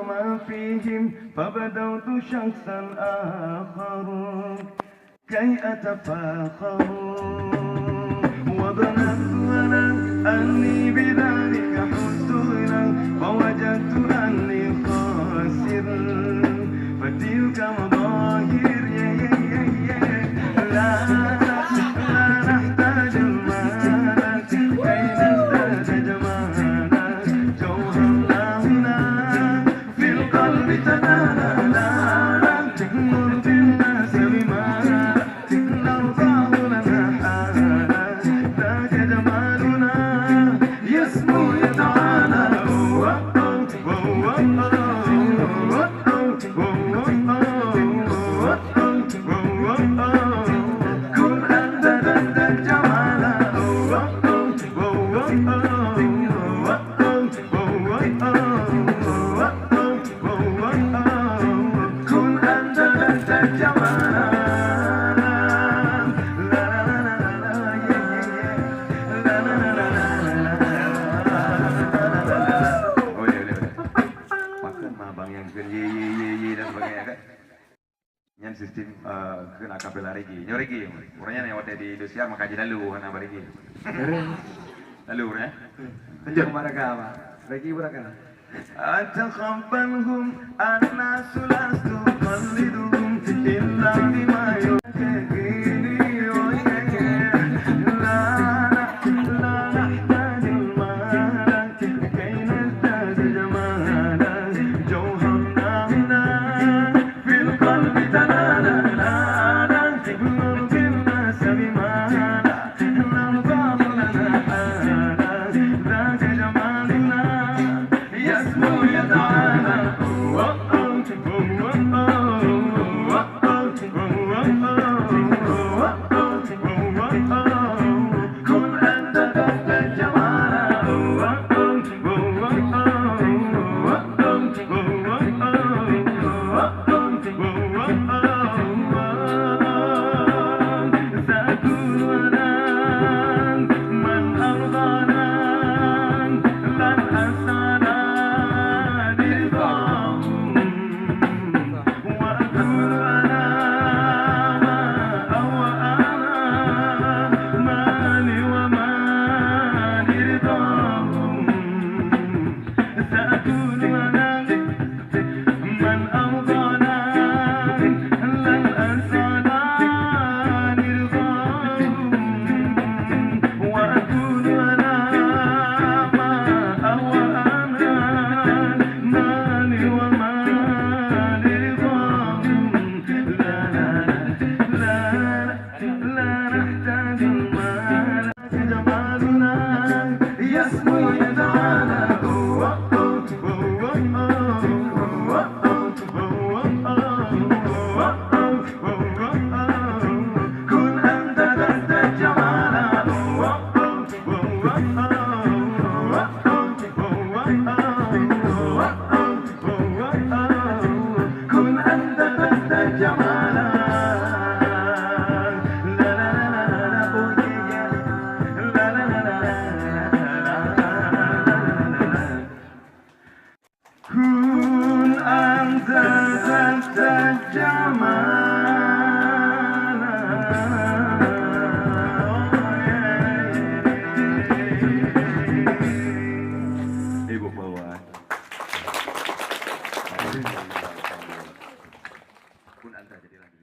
ما فيهم فبدوت شخصا آخر كي أتفاخر وظننت أنا أني بذلك حزت غنى فوجدت أني خاسر فتلك مظاهر لا نحتاج المال كي نزداد جمالا جوهرنا هنا في القلب تنالا نرضي الناس بما نرضاه لنا حالا ذاك جمالنا يسمو يدعانا كن أنت ذا الجمال كن أنت ذا الجمال Bang yang ke ye dan sebagainya kan nyan sistem kena kapela regi nyo regi orangnya yang waktu di Indonesia makaji lalu kan apa regi lalu ya tunjuk mereka apa regi berapa أتقبلهم الناس لست أقلدهم إلا بما يحتاجني لا نحتاج المال كي نزداد جمالا جوهرنا هنا في القلب تنالا نرضي الناس بما نرضاه لنا حالا ذاك جمالنا يسمو يدعانا كن أنت ذا الجمال سأكون أنا من أرضانا لن أسعنا لرضاهم وأكون أنا أو أنا مالي ومالي رضاهم سأكون أنا من أرضانا لن أسعنا لرضاهم وأكون أنا أو أنا مالي ومالي رضاهم لا نحتاج المال جمالنا يسمو يدعانا كن أنت ذا الجمال كن أنت ذا الجمال كن أنت ذا الجمال Ibu bawa pun anda jadi lagi